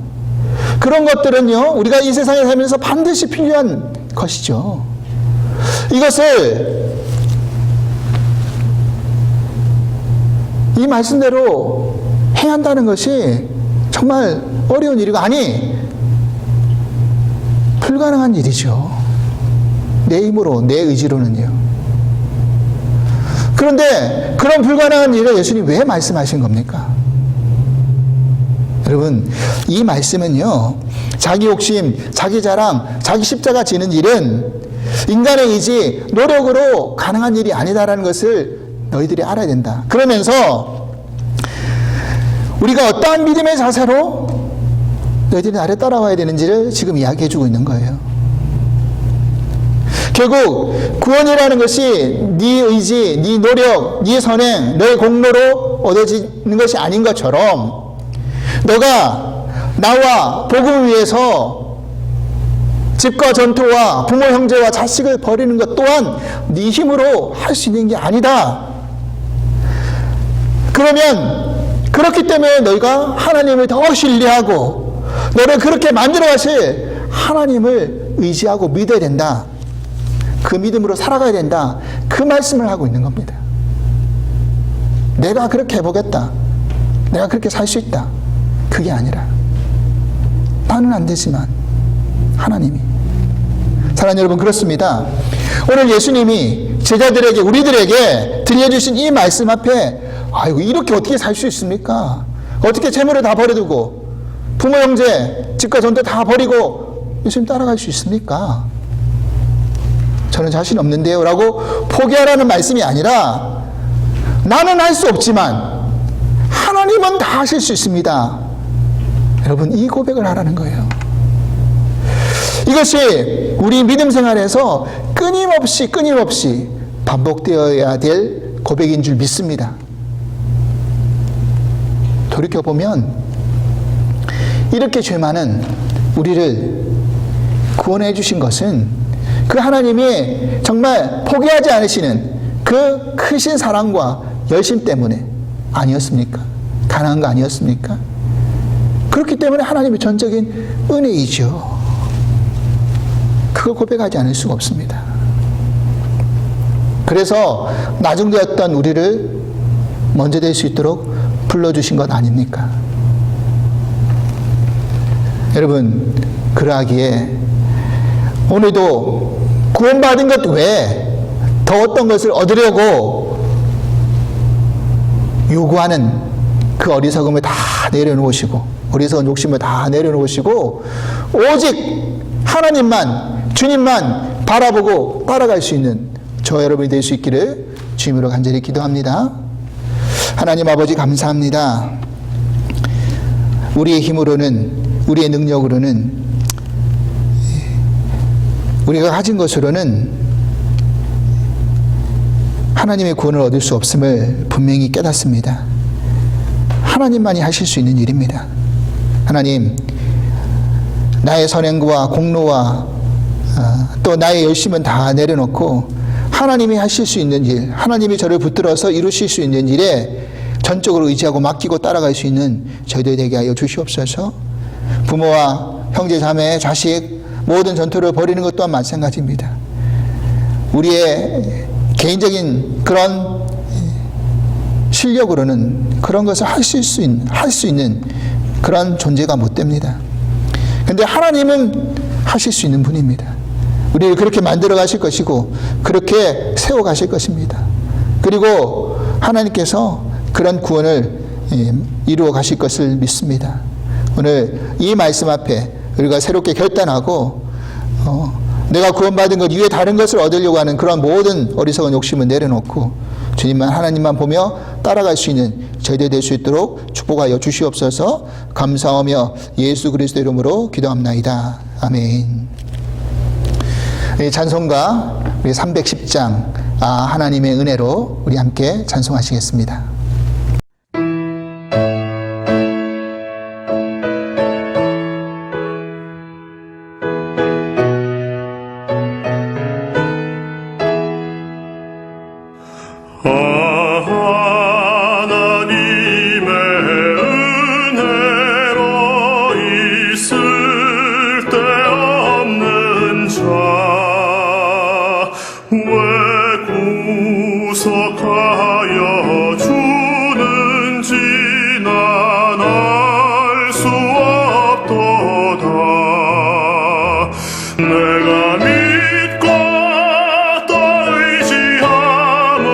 그런 것들은요, 우리가 이 세상에 살면서 반드시 필요한 것이죠. 이것을 이 말씀대로 해야 한다는 것이 정말 어려운 일이고, 아니, 불가능한 일이죠. 내 힘으로, 내 의지로는요. 그런데 그런 불가능한 일을 예수님이 왜 말씀하신 겁니까? 여러분, 이 말씀은요, 자기 욕심, 자기 자랑, 자기 십자가 지는 일은 인간의 의지, 노력으로 가능한 일이 아니다라는 것을 너희들이 알아야 된다. 그러면서 우리가 어떠한 믿음의 자세로 너희들이 나를 따라와야 되는지를 지금 이야기해 주고 있는 거예요. 결국 구원이라는 것이 네 의지, 네 노력, 네 선행, 너의 공로로 얻어지는 것이 아닌 것처럼 너가 나와 복음을 위해서 집과 전토와 부모, 형제와 자식을 버리는 것 또한 네 힘으로 할 수 있는 게 아니다. 그러면 그렇기 때문에 너희가 하나님을 더 신뢰하고 너를 그렇게 만들어 가실 하나님을 의지하고 믿어야 된다. 그 믿음으로 살아가야 된다. 그 말씀을 하고 있는 겁니다. 내가 그렇게 해보겠다. 내가 그렇게 살 수 있다. 그게 아니라 나는 안 되지만 하나님이. 사랑하는 여러분, 그렇습니다. 오늘 예수님이 제자들에게, 우리들에게 들려주신 이 말씀 앞에 아이고, 이렇게 어떻게 살 수 있습니까? 어떻게 재물을 다 버려두고 부모, 형제, 집과 전토 다 버리고 예수님 따라갈 수 있습니까? 저는 자신 없는데요 라고 포기하라는 말씀이 아니라 나는 할 수 없지만 하나님은 다 하실 수 있습니다. 여러분, 이 고백을 하라는 거예요. 이것이 우리 믿음 생활에서 끊임없이 반복되어야 될 고백인 줄 믿습니다. 돌이켜보면 이렇게 죄 많은 우리를 구원해 주신 것은 그 하나님이 정말 포기하지 않으시는 그 크신 사랑과 열심 때문에 아니었습니까? 가능한 거 아니었습니까? 그렇기 때문에 하나님의 전적인 은혜이죠. 그걸 고백하지 않을 수가 없습니다. 그래서 나중되었던 우리를 먼저 될 수 있도록 불러주신 것 아닙니까? 여러분, 그러하기에 오늘도 구원받은 것 외에 더 어떤 것을 얻으려고 요구하는 그 어리석음을 다 내려놓으시고, 어리석은 욕심을 다 내려놓으시고 오직 하나님만, 주님만 바라보고 따라갈 수 있는 저 여러분이 될 수 있기를 주님으로 간절히 기도합니다. 하나님 아버지, 감사합니다. 우리의 힘으로는, 우리의 능력으로는, 우리가 가진 것으로는 하나님의 구원을 얻을 수 없음을 분명히 깨닫습니다. 하나님만이 하실 수 있는 일입니다. 하나님, 나의 선행과 공로와 또 나의 열심은 다 내려놓고 하나님이 하실 수 있는 일, 하나님이 저를 붙들어서 이루실 수 있는 일에 전적으로 의지하고 맡기고 따라갈 수 있는 저희들 되게 하여 주시옵소서. 부모와 형제, 자매, 자식 모든 전투를 벌이는 것 또한 마찬가지입니다. 우리의 개인적인 그런 실력으로는 그런 것을 할 수 있는 그런 존재가 못 됩니다. 그런데 하나님은 하실 수 있는 분입니다. 우리를 그렇게 만들어 가실 것이고 그렇게 세워 가실 것입니다. 그리고 하나님께서 그런 구원을 이루어 가실 것을 믿습니다. 오늘 이 말씀 앞에 우리가 새롭게 결단하고 내가 구원받은 것 이외에 다른 것을 얻으려고 하는 그런 모든 어리석은 욕심을 내려놓고 주님만, 하나님만 보며 따라갈 수 있는 저희들 될 수 있도록 축복하여 주시옵소서. 감사하며 예수 그리스도 이름으로 기도합나이다. 아멘. 찬송가 우리 310장 하나님의 은혜로 우리 함께 찬송하시겠습니다. 하나님의 은혜로 있을 데 없는 자 왜 구속하여 주는지 난 알 수 없도다. 내가 믿고 또 의지함은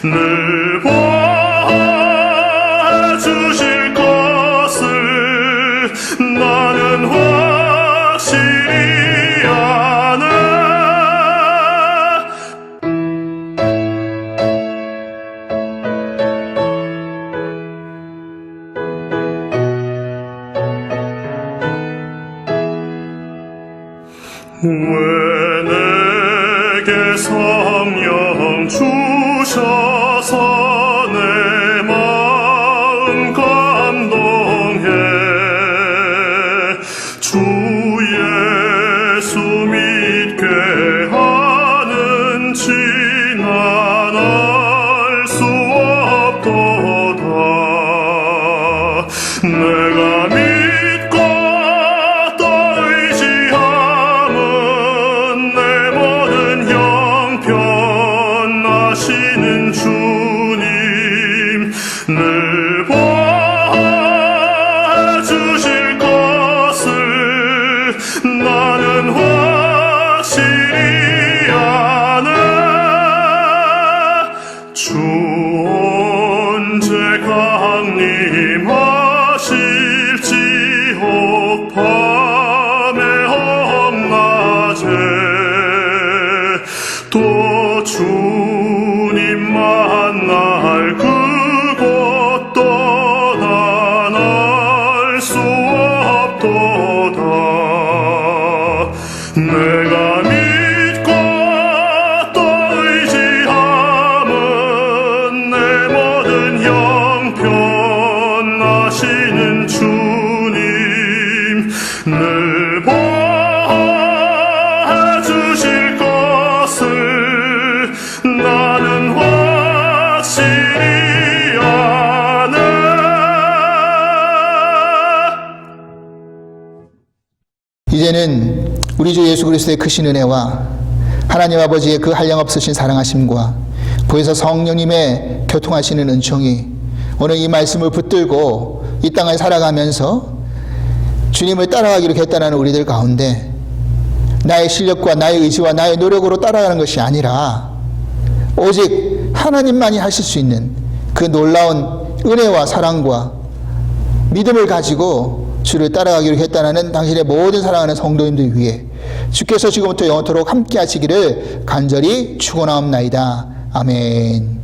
늘 보아주실 것을 나는 확실히 아네. 왜 내게 성령 주셔서 내 마음 감동해. 주 예수 믿게 하는지 난 알 수 없도다. 내가 믿고 또 의지함은 내 모든 형편 아시는 주님. 늘 보아주실 것을 나는 확실히 아네. 주 언제 강림하실지혹 밤에 hom낮에 또 주님 만날 그곳도 난 알 수 없도다. 내가 믿고 또 의지함은 내 모든 형편 아시는 주님. 늘 보아주실 것을 나는 확실히 아네. 이제는 우리 주 예수 그리스도의 크신 은혜와 하나님 아버지의 그 한량없으신 사랑하심과 보혜사 성령님의 교통하시는 은총이 오늘 이 말씀을 붙들고 이 땅을 살아가면서 주님을 따라가기로 결단하는 우리들 가운데 나의 실력과 나의 의지와 나의 노력으로 따라가는 것이 아니라 오직 하나님만이 하실 수 있는 그 놀라운 은혜와 사랑과 믿음을 가지고 주를 따라가기로 결단하는 당신의 모든 사랑하는 성도님들 위해 주께서 지금부터 영원토록 함께 하시기를 간절히 축원하옵나이다. 아멘.